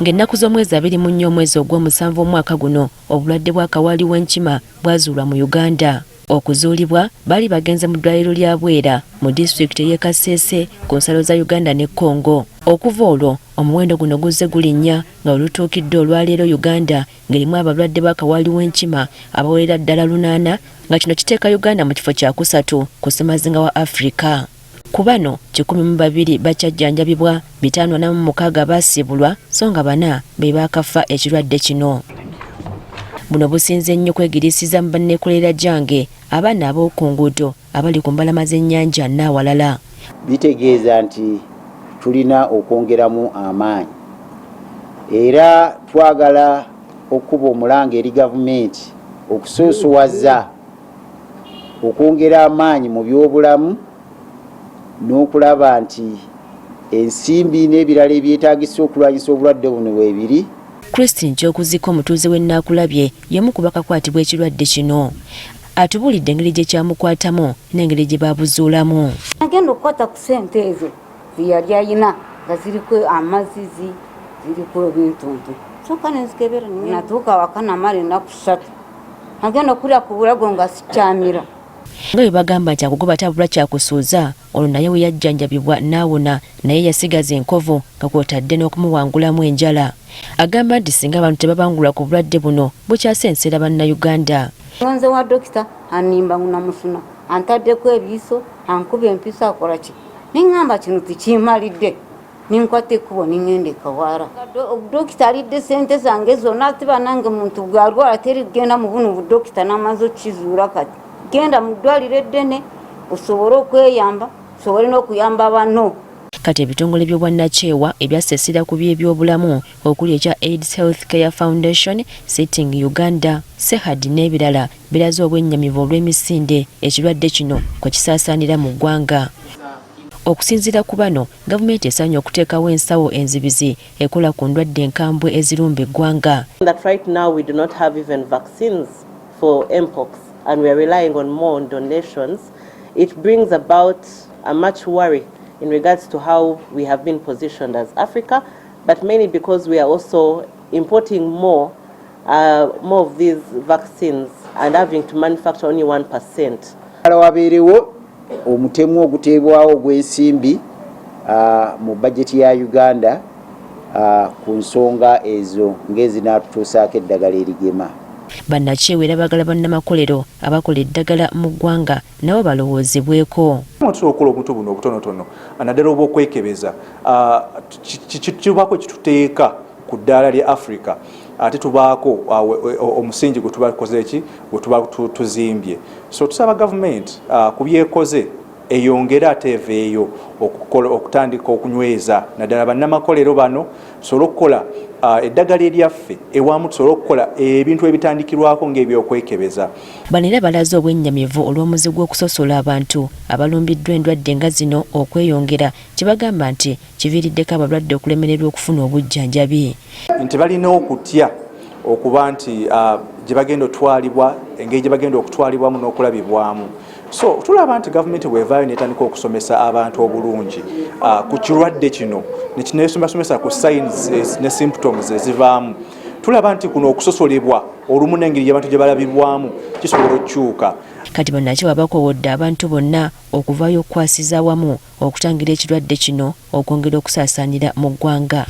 Ng'ennaku z'omwezi 24 omwezi ogw'omusanvu omwaka guno obulwadde bwa kawaali w'enkima bwazuulwa mu Uganda. Okuzuulibwa baali bagenze mu ddwaliro lya Bwera mu disitulikiti y'e Kasese ku nsalo za Uganda ne Congo. Okuva olwo omuwendo guno guzze gulinnya nga olutuukidde olwaleero Uganda ng'erimu abalwadde ba kawaali w'enkima abawerera ddala 800 nga kino kiteeka Uganda mu kifo kya 3 ku ssemazinga wa Afrika. Ku bano 12 bakyajjanjabibwa, 546 baasiibulwa so nga 4 be baakafa ekirwadde kino. Buno businze nnyo kwegirisiza mu banneekolera gyange abaana ab'oku nguudo abali ku mbalama z'ennyanja n'awalala. Bitegeeza nti tulina okwongeramu amaanyi era twagala okuba omulanga eri gavumenti okusuusuwaza okwongera amaanyi mu by'obulamu n'okulaba nti ensimbi n'ebirala ebyetaagisa okulwanyisa obulwadde buno bwebiri. Christine Kyokuziko omutuuze w'Ennakulabye y'omu ku bakakwatibwa ekirwadde kino. Atubuulidde engeri gye kyamukwatamu n'engeri gye baabuzuulamu. Agenda okukwata ku ssente ezo zeyali ayina nga ziriko amazizi ziriko ebintuntu kyokka nenzikebera natuuka waka namala ennaku 3 agenda okulya ku bulago nga sikyamira. Nga bwe bagamba nti akugoba tabula kyakusuuza, olwo naye we yajjanjabibwa n'awona naye yasigaza enkovu nga kw'otadde n'okumuwangulamu enjala. Agamba nti singa abantu tebabangulwa ku bulwadde buno bukyasensera bannayuganda. Nze wa dokita animba munamusuna antaddeko ebiiso ankuba empiso akola ki niŋŋamba kino tikimalidde ninkwata ekkubo niŋŋenda ekawaara. Obudokita alidde ssente zange zonna ate banange muntu bw'alwala terigenda mu buno budokita n'amaze okkizuula kati genda mu ddwaliro eddene osobole okweyamba osobole n'okuyamba banno. Kati ebitongole by'obwannakyewa ebyasesera ku by'ebyobulamu okuli ekya AIDS Health Care Foundation, Sitting Uganda, Sehad n'ebirala biraze obwennyamivu olw'emisinde ekirwadde kino kwe kisaasaanira mu ggwanga. Okusinziira ku bano, gavumenti esaanye okuteekawo ensawo enzibizi ekola ku ndwadde enkambwe ezirumba eggwanga. That right now we do not have even vaccines for mpox and we are relying on more donations. It brings about a much worry in regards to how we have been positioned as Africa, but mainly because we are also importing more of these vaccines and having to manufacture only 1%. Wabeerewo omutemu oguteebwawo ogw'ensimbi mu bajeti ya Uganda ku nsonga ezo ng'ezinaatutuusaako eddagala erigema. Bannakyewa era bagala bannamakolero abakola eddagala mu ggwanga nabo balowoozebweko. Tusobola omuntu buno obutonotono naddala oba okwekebeza kibaako kituteeka ku ddaala lya Africa ate tubaako omusingi gwe tubakoze eki gwe tuba tuzimbye. So tusaba gavumenti ku byekoze eyongera ate eveeyo okutandika okunyweza naddala bannamakolero bano tusobole okukola eddagala eryaffe ewamu tusobole okukola ebintu ebitandikirwako ng'ebyokwekebeza. Bano era balaze obwennyamivu olw'omuze gw'okusosola abantu abalumbiddwa endwadde nga zino okweyongera kye bagamba nti kiviiriddeko abalwadde okulemererwa okufuna obujjanjabi. Nti balina okutya okuba nti gye bagenda otwalibwa engeri gye bagenda okutwalibwamu n'okulabibwamu. So tulaba nti gavumenti bw'evaayo n'etandika okusomesa abantu obulungi ku kirwadde kino nekinesomesa ku signs ne symptoms ezivaamu. Tulaba nti kuno okusosolebwa olumu n'engeri y'abantu gye balabibwamu kisobola okukyuka. Kati bannakyewa bakowodde abantu bonna okuvaayo okukwasiza wamu okutangira ekirwadde kino okwongera okusaasaanira mu ggwanga.